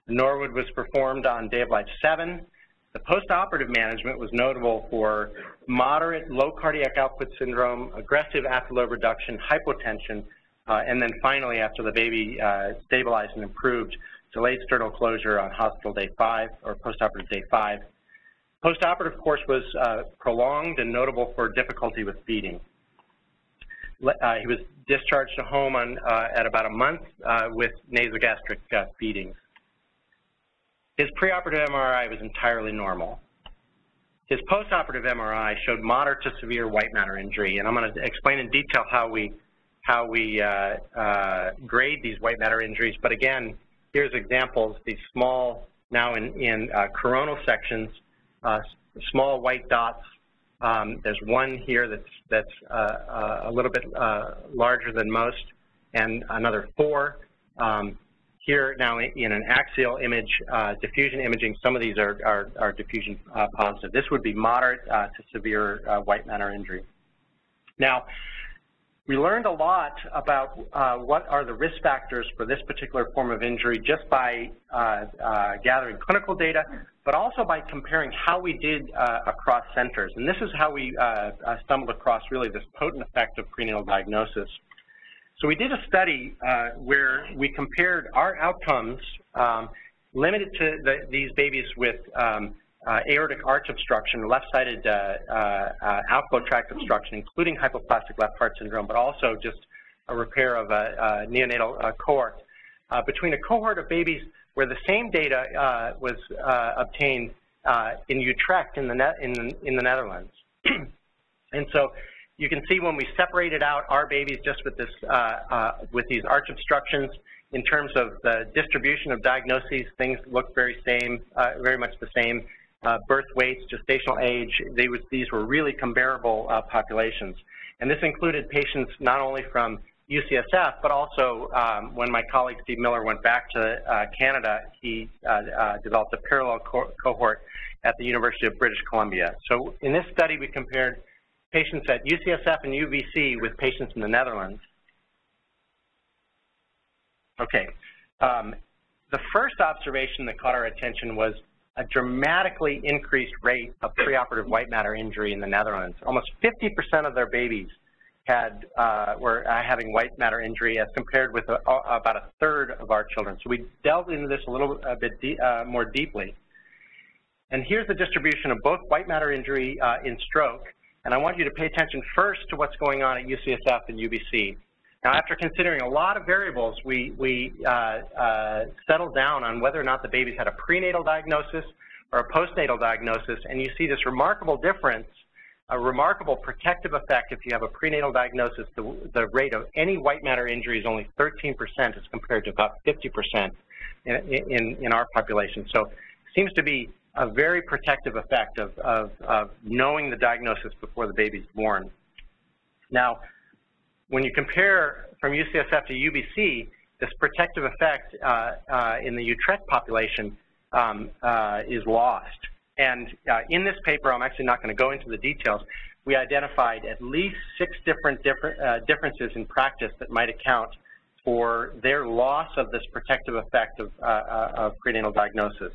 The Norwood was performed on day of life 7. The postoperative management was notable for moderate low cardiac output syndrome, aggressive afterload reduction, hypotension, and then finally, after the baby stabilized and improved, delayed sternal closure on hospital day 5 or postoperative day 5. Postoperative course was prolonged and notable for difficulty with feeding. He was discharged to home at about a month with nasogastric feedings. His preoperative MRI was entirely normal. His postoperative MRI showed moderate to severe white matter injury, and I'm going to explain in detail how we grade these white matter injuries. But again, here's examples. These small, now in coronal sections, small white dots. There's one here that's a little bit larger than most, and another 4. Here now in an axial image, diffusion imaging, some of these are diffusion positive. This would be moderate to severe white matter injury. Now, we learned a lot about what are the risk factors for this particular form of injury just by gathering clinical data, but also by comparing how we did across centers. And this is how we stumbled across really this potent effect of prenatal diagnosis. So we did a study where we compared our outcomes limited to these babies with aortic arch obstruction, left-sided outflow tract obstruction, including hypoplastic left heart syndrome, but also just a repair of a neonatal cohort, between a cohort of babies where the same data was obtained in Utrecht in the Netherlands. And so you can see when we separated out our babies just with this, with these arch obstructions, in terms of the distribution of diagnoses, things look very much the same. Birth weights, gestational age, these were really comparable populations. And this included patients not only from UCSF, but also when my colleague Steve Miller went back to Canada, he developed a parallel cohort at the University of British Columbia. So in this study, we compared patients at UCSF and UVC with patients in the Netherlands. Okay, the first observation that caught our attention was a dramatically increased rate of preoperative white matter injury in the Netherlands. Almost 50% of their babies were having white matter injury as compared with about a third of our children. So we delved into this a little bit more deeply. And here's the distribution of both white matter injury in stroke And I want you to pay attention first to what's going on at UCSF and UBC. Now, after considering a lot of variables, we settled down on whether or not the babies had a prenatal diagnosis or a postnatal diagnosis, and you see this remarkable difference, a remarkable protective effect. If you have a prenatal diagnosis, the rate of any white matter injury is only 13% as compared to about 50% in our population. So it seems to be a very protective effect of knowing the diagnosis before the baby's born. Now, when you compare from UCSF to UBC, this protective effect in the Utrecht population is lost. And in this paper, I'm actually not going to go into the details, we identified at least 6 differences in practice that might account for their loss of this protective effect of prenatal diagnosis.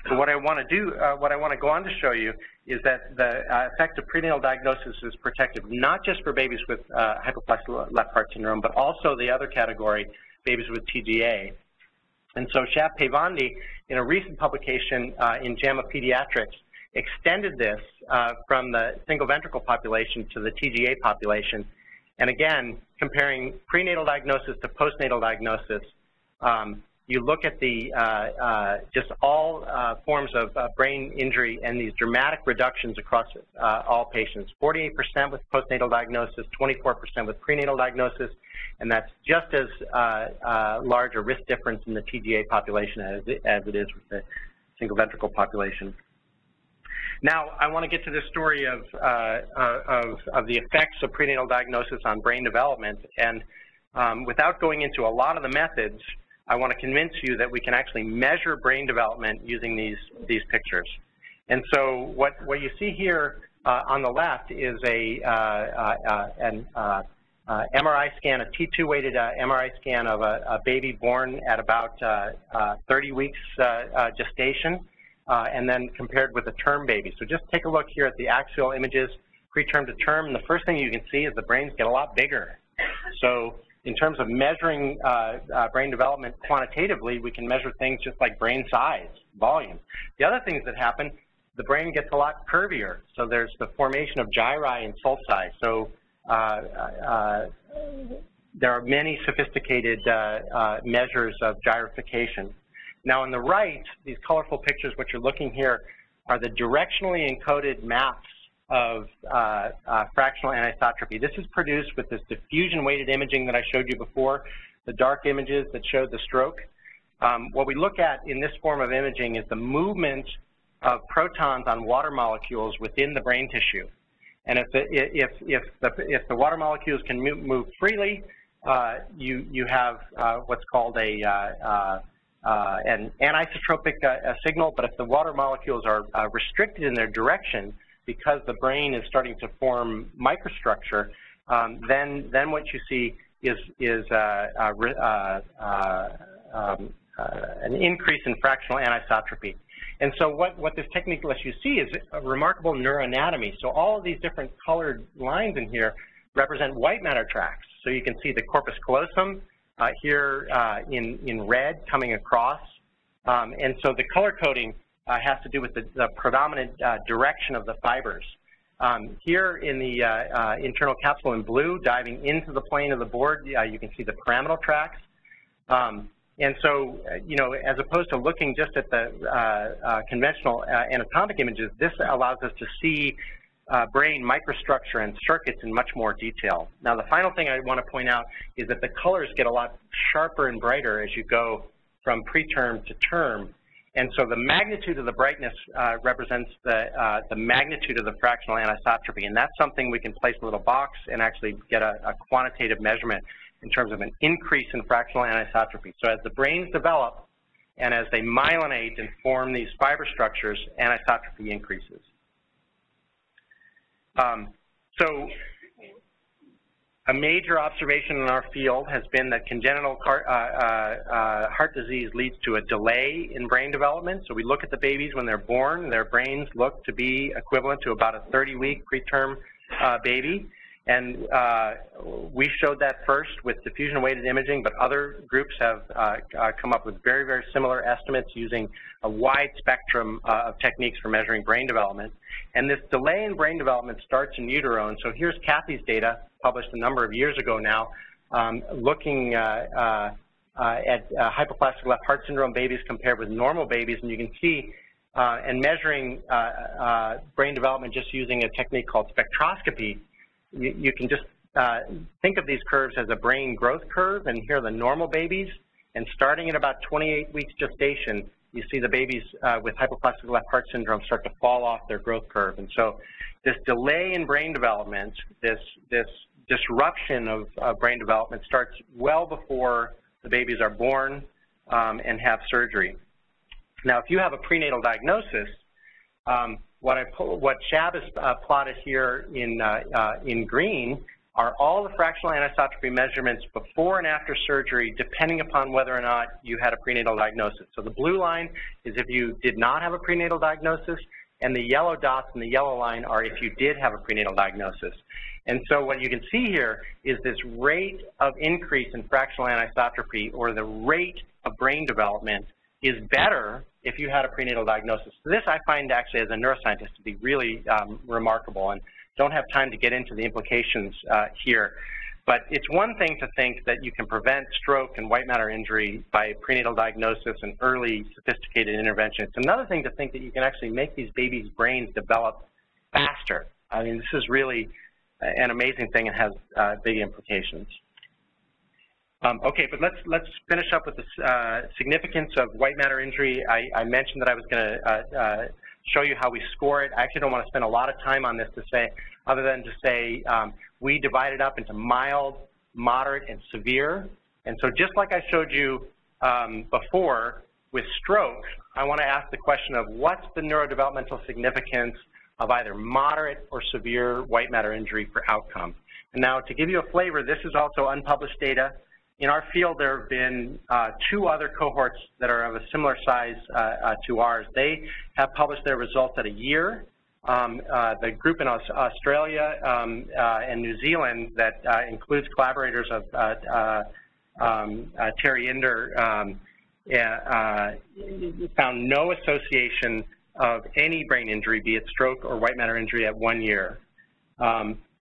So what I want to do, what I want to go on to show you is that the effect of prenatal diagnosis is protective not just for babies with hypoplastic left heart syndrome, but also the other category, babies with TGA. And so Shab-Pevandi, in a recent publication in JAMA Pediatrics, extended this from the single ventricle population to the TGA population. And again, comparing prenatal diagnosis to postnatal diagnosis, you look at the just all forms of brain injury and these dramatic reductions across all patients. 48% with postnatal diagnosis, 24% with prenatal diagnosis, and that's just as large a risk difference in the TGA population as it is with the single ventricle population. Now, I want to get to the story of the effects of prenatal diagnosis on brain development, and without going into a lot of the methods, I want to convince you that we can actually measure brain development using these pictures. And so what you see here on the left is an MRI scan, a T2-weighted MRI scan of a baby born at about 30 weeks gestation, and then compared with a term baby. So just take a look here at the axial images, preterm to term, and the first thing you can see is the brains get a lot bigger. So in terms of measuring brain development quantitatively, we can measure things just like brain size, volume. The other things that happen, the brain gets a lot curvier. So there's the formation of gyri and sulci. So there are many sophisticated measures of gyrification. Now on the right, these colorful pictures, what you're looking here, are the directionally encoded maps of fractional anisotropy. This is produced with this diffusion-weighted imaging that I showed you before, the dark images that showed the stroke. What we look at in this form of imaging is the movement of protons on water molecules within the brain tissue. And if the water molecules can move freely, you have what's called an anisotropic signal. But if the water molecules are restricted in their direction, because the brain is starting to form microstructure, then what you see is an increase in fractional anisotropy. And so what this technique lets you see is a remarkable neuroanatomy. So all of these different colored lines in here represent white matter tracts. So you can see the corpus callosum here in red coming across. And so the color coding has to do with the predominant direction of the fibers. Here in the internal capsule in blue, diving into the plane of the board, you can see the pyramidal tracts. And so, you know, as opposed to looking just at the conventional anatomic images, this allows us to see brain microstructure and circuits in much more detail. Now, the final thing I want to point out is that the colors get a lot sharper and brighter as you go from preterm to term. And so the magnitude of the brightness represents the magnitude of the fractional anisotropy, and that's something we can place in a little box and actually get a quantitative measurement in terms of an increase in fractional anisotropy. So as the brains develop and as they myelinate and form these fiber structures, anisotropy increases. So a major observation in our field has been that congenital heart disease leads to a delay in brain development. So we look at the babies when they're born, their brains look to be equivalent to about a 30-week preterm baby. And we showed that first with diffusion-weighted imaging, but other groups have come up with very, very similar estimates using a wide spectrum of techniques for measuring brain development. And this delay in brain development starts in utero. And so here's Kathy's data, published a number of years ago now, looking at hypoplastic left heart syndrome babies compared with normal babies. And you can see, and measuring brain development just using a technique called spectroscopy, you can just think of these curves as a brain growth curve, and here are the normal babies, and starting at about 28 weeks gestation, you see the babies with hypoplastic left heart syndrome start to fall off their growth curve. And so this delay in brain development, this disruption of brain development starts well before the babies are born and have surgery. Now, if you have a prenatal diagnosis, what Shab has plotted here in green are all the fractional anisotropy measurements before and after surgery, depending upon whether or not you had a prenatal diagnosis. So the blue line is if you did not have a prenatal diagnosis, and the yellow dots and the yellow line are if you did have a prenatal diagnosis. And so what you can see here is this rate of increase in fractional anisotropy, or the rate of brain development, is better if you had a prenatal diagnosis. So this I find actually as a neuroscientist to be really remarkable, and don't have time to get into the implications here. But it's one thing to think that you can prevent stroke and white matter injury by prenatal diagnosis and early sophisticated intervention. It's another thing to think that you can actually make these babies' brains develop faster. I mean, this is really an amazing thing and has big implications. Okay, but let's finish up with the significance of white matter injury. I mentioned that I was going to show you how we score it. I actually don't want to spend a lot of time on this other than to say we divide it up into mild, moderate, and severe. And so just like I showed you before with stroke, I want to ask the question of what's the neurodevelopmental significance of either moderate or severe white matter injury for outcome. And now to give you a flavor, this is also unpublished data. In our field, there have been 2 other cohorts that are of a similar size to ours. They have published their results at a year. The group in Australia and New Zealand that includes collaborators of Terry Inder found no association of any brain injury, be it stroke or white matter injury, at 1 year.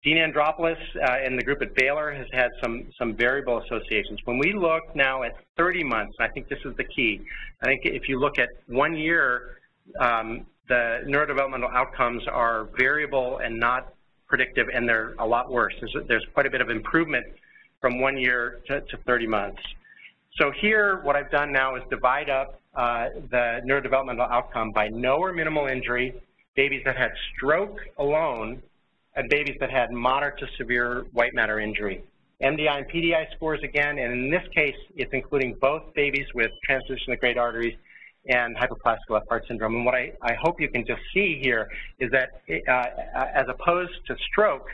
Dean Andropoulos and the group at Baylor has had some variable associations. When we look now at 30 months, and I think this is the key, I think if you look at 1 year, the neurodevelopmental outcomes are variable and not predictive, and they're a lot worse. There's quite a bit of improvement from 1 year to 30 months. So here, what I've done now is divide up the neurodevelopmental outcome by no or minimal injury, babies that had stroke alone, and babies that had moderate to severe white matter injury. MDI and PDI scores again, and in this case, it's including both babies with transposition of great arteries and hypoplastic left heart syndrome. And what I hope you can just see here is that as opposed to stroke,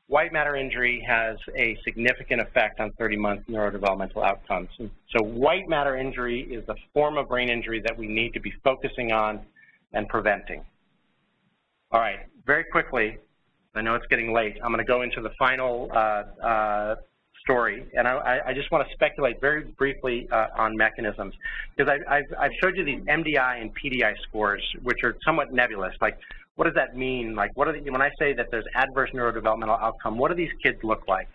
white matter injury has a significant effect on 30-month neurodevelopmental outcomes. And so white matter injury is the form of brain injury that we need to be focusing on and preventing. All right, very quickly, I know it's getting late. I'm going to go into the final story, and I just want to speculate very briefly on mechanisms, because I've showed you these MDI and PDI scores, which are somewhat nebulous. Like, what does that mean? Like, what are when I say that there's adverse neurodevelopmental outcome, what do these kids look like?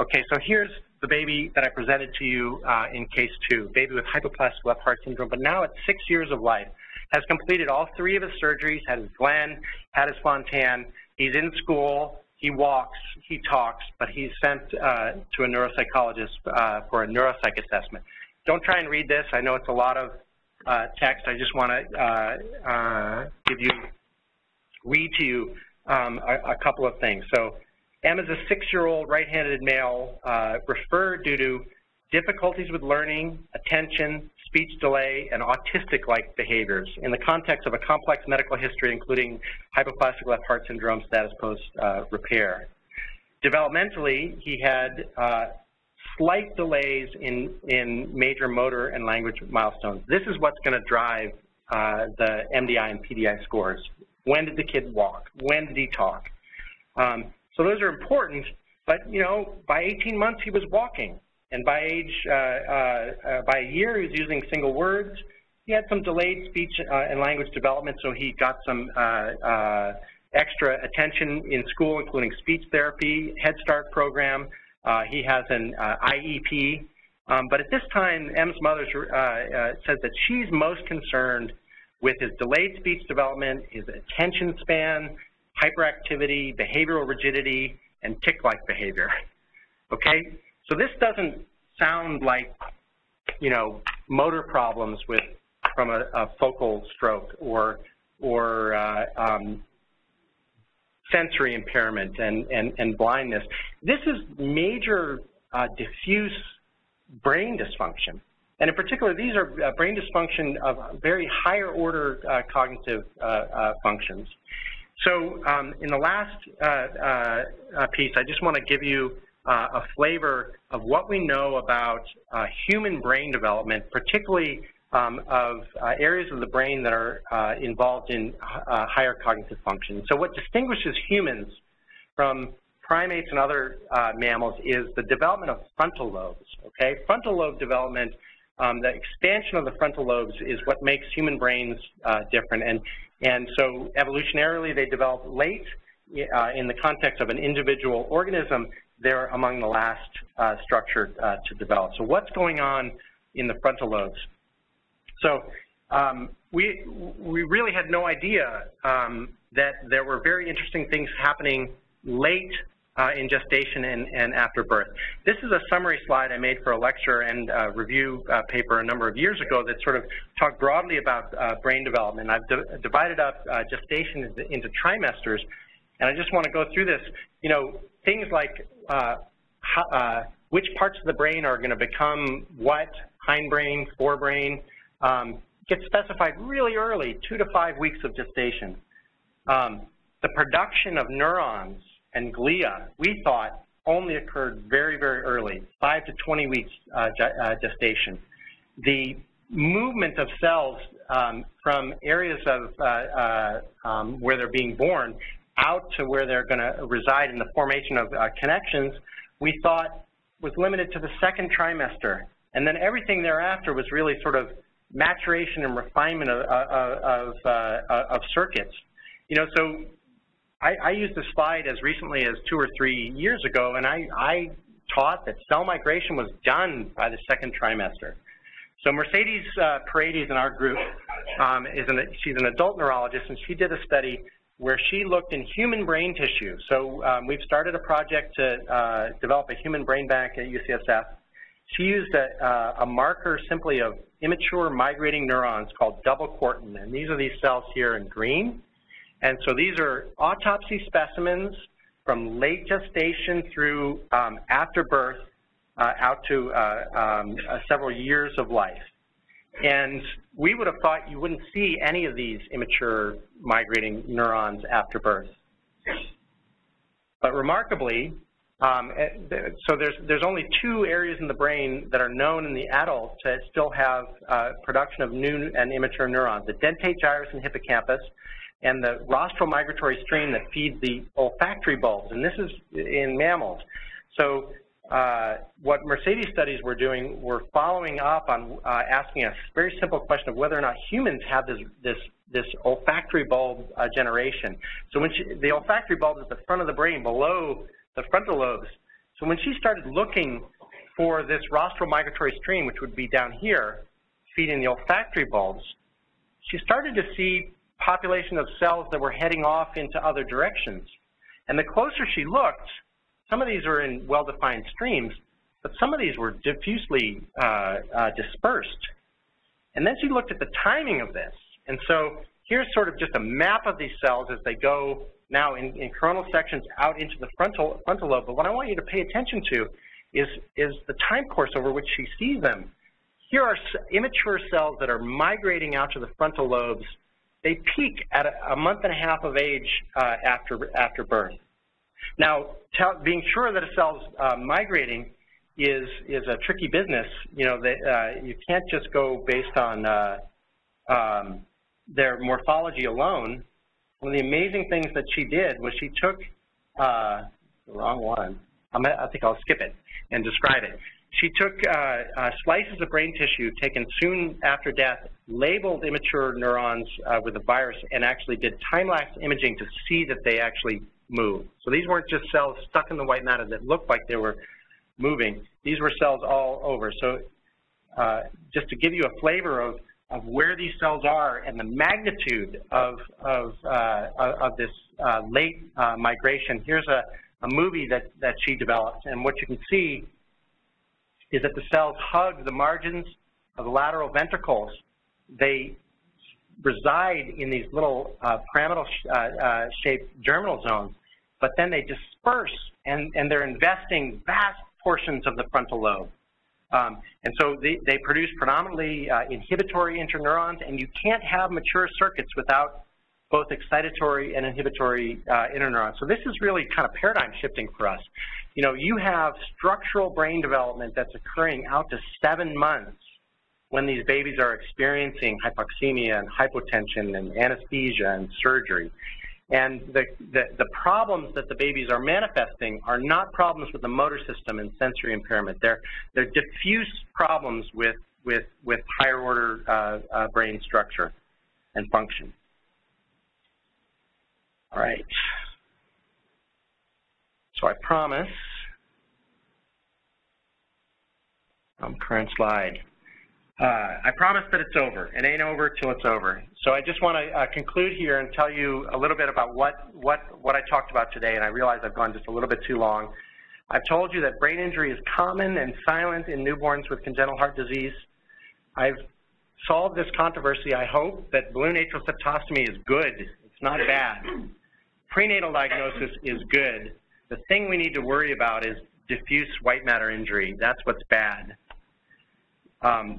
Okay, so here's the baby that I presented to you in case 2, baby with hypoplastic left heart syndrome, but now at 6 years of life, has completed all 3 of his surgeries, had his Glenn, had his Fontan. He's in school, he walks, he talks, but he's sent to a neuropsychologist for a neuropsych assessment. Don't try and read this. I know it's a lot of text. I just want to read to you a couple of things. So M is a 6-year-old right-handed male referred due to difficulties with learning, attention, speech delay, and autistic-like behaviors in the context of a complex medical history including hypoplastic left heart syndrome, status post-repair. Developmentally, he had slight delays in major motor and language milestones. This is what's going to drive the MDI and PDI scores. When did the kid walk? When did he talk? So those are important, but, you know, by 18 months he was walking, and by a year he was using single words. He had some delayed speech and language development, so he got some extra attention in school, including speech therapy, Head Start program. He has an IEP. But at this time, M's mother says that she's most concerned with his delayed speech development, his attention span, hyperactivity, behavioral rigidity, and tic-like behavior. Okay? So this doesn't sound like, you know, motor problems from a focal stroke or sensory impairment and blindness. This is major diffuse brain dysfunction. And in particular, these are brain dysfunction of very higher order cognitive functions. So in the last piece, I just want to give you a flavor of what we know about human brain development, particularly of areas of the brain that are involved in higher cognitive function. So what distinguishes humans from primates and other mammals is the development of frontal lobes, okay? Frontal lobe development, the expansion of the frontal lobes is what makes human brains different. And so evolutionarily, they develop late in the context of an individual organism. They're among the last structure to develop. So what's going on in the frontal lobes? So we really had no idea that there were very interesting things happening late in gestation and after birth. This is a summary slide I made for a lecture and a review paper a number of years ago that sort of talked broadly about brain development. I've divided up gestation into trimesters, and I just want to go through this. You know, things like which parts of the brain are going to become what, hindbrain, forebrain, gets specified really early, 2 to 5 weeks of gestation. The production of neurons and glia, we thought, only occurred very, very early, 5 to 20 weeks gestation. The movement of cells from areas of where they're being born out to where they're going to reside in the formation of connections, we thought was limited to the second trimester. And then everything thereafter was really sort of maturation and refinement of circuits. You know, so I used this slide as recently as 2 or 3 years ago, and I taught that cell migration was done by the second trimester. So Mercedes Paredes in our group, she's an adult neurologist, and she did a study where she looked in human brain tissue. So we've started a project to develop a human brain bank at UCSF. She used a marker simply of immature migrating neurons called double cortin, and these are these cells here in green. And so these are autopsy specimens from late gestation through after birth out to several years of life. And we would have thought you wouldn't see any of these immature migrating neurons after birth. But remarkably, so there's only 2 areas in the brain that are known in the adult to still have production of new and immature neurons, the dentate gyrus and hippocampus, and the rostral migratory stream that feeds the olfactory bulbs, and this is in mammals. So what Mercedes studies were doing were following up on asking a very simple question of whether or not humans have this olfactory bulb generation. So when the olfactory bulb is at the front of the brain below the frontal lobes. So when she started looking for this rostral migratory stream, which would be down here, feeding the olfactory bulbs, she started to see population of cells that were heading off into other directions. And the closer she looked, some of these were in well-defined streams, but some of these were diffusely dispersed. And then she looked at the timing of this. And so here's sort of just a map of these cells as they go now in coronal sections out into the frontal lobe. But what I want you to pay attention to is the time course over which she sees them. Here are immature cells that are migrating out to the frontal lobes. They peak at a month and a half of age after birth. Now, being sure that a cell's migrating is a tricky business. You know, you can't just go based on their morphology alone. One of the amazing things that she did was she took the wrong one. I think I'll skip it and describe it. She took slices of brain tissue taken soon after death, labeled immature neurons with a virus, and actually did time-lapse imaging to see that they actually move. So these weren't just cells stuck in the white matter that looked like they were moving. These were cells all over. So just to give you a flavor of where these cells are and the magnitude of this late migration, here's a movie that she developed. And what you can see is that the cells hug the margins of the lateral ventricles. They reside in these little pyramidal-shaped germinal zones, but then they disperse, and they're investing vast portions of the frontal lobe. And so they produce predominantly inhibitory interneurons, and you can't have mature circuits without both excitatory and inhibitory interneurons. So this is really kind of paradigm shifting for us. You know, you have structural brain development that's occurring out to 7 months when these babies are experiencing hypoxemia and hypotension and anesthesia and surgery. And the problems that the babies are manifesting are not problems with the motor system and sensory impairment. They're diffuse problems with higher order brain structure and function. All right. So I promise, current slide. I promise that it's over. It ain't over till it's over. So I just want to conclude here and tell you a little bit about what I talked about today, and I realize I've gone just a little bit too long. I've told you that brain injury is common and silent in newborns with congenital heart disease. I've solved this controversy. I hope that balloon atrial septostomy is good. It's not bad. Prenatal diagnosis is good. The thing we need to worry about is diffuse white matter injury. That's what's bad.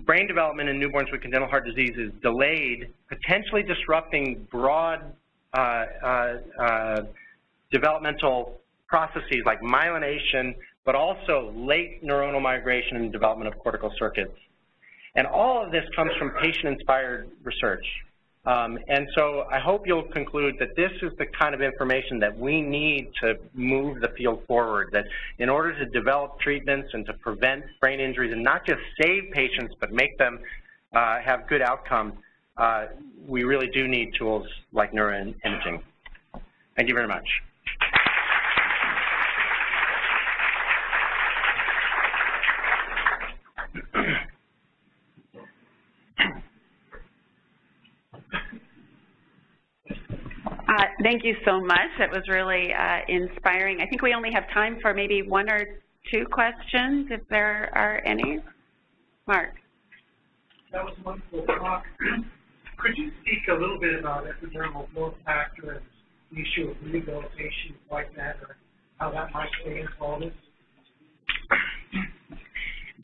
Brain development in newborns with congenital heart disease is delayed, potentially disrupting broad developmental processes like myelination, but also late neuronal migration and development of cortical circuits. And all of this comes from patient-inspired research. And so I hope you'll conclude that this is the kind of information that we need to move the field forward, that in order to develop treatments and to prevent brain injuries and not just save patients but make them have good outcome, we really do need tools like neuroimaging. Thank you very much. Thank you so much. That was really inspiring. I think we only have time for maybe 1 or 2 questions, if there are any. Mark. That was a wonderful talk. Could you speak a little bit about epidermal growth factor and the issue of rehabilitation of white matter, how that might play into all this?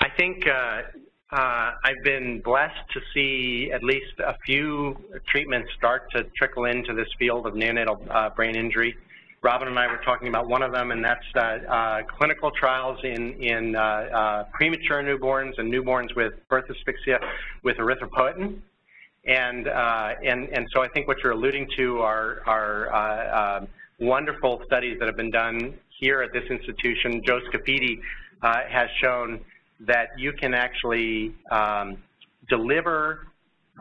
I think I've been blessed to see at least a few treatments start to trickle into this field of neonatal brain injury. Robin and I were talking about one of them, and that's clinical trials in premature newborns and newborns with birth asphyxia with erythropoietin. And so I think what you're alluding to are wonderful studies that have been done here at this institution. Joe Scafidi has shown that you can actually deliver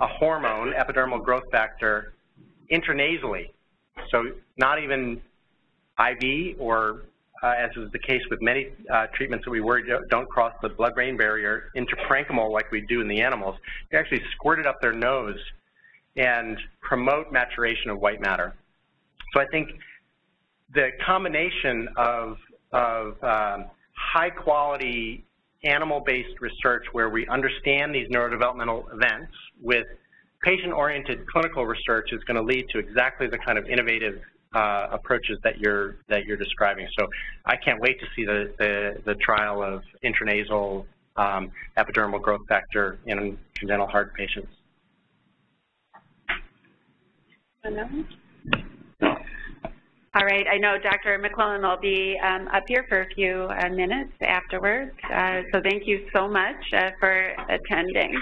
a hormone, epidermal growth factor, intranasally. So not even IV or, as is the case with many treatments that we worry don't cross the blood-brain barrier, intraparenchymal like we do in the animals. You actually squirt it up their nose and promote maturation of white matter. So I think the combination of high-quality animal-based research where we understand these neurodevelopmental events with patient-oriented clinical research is going to lead to exactly the kind of innovative approaches that you're describing. So I can't wait to see the trial of intranasal epidermal growth factor in congenital heart patients. All right, I know Dr. Mcquillen will be up here for a few minutes afterwards, so thank you so much for attending.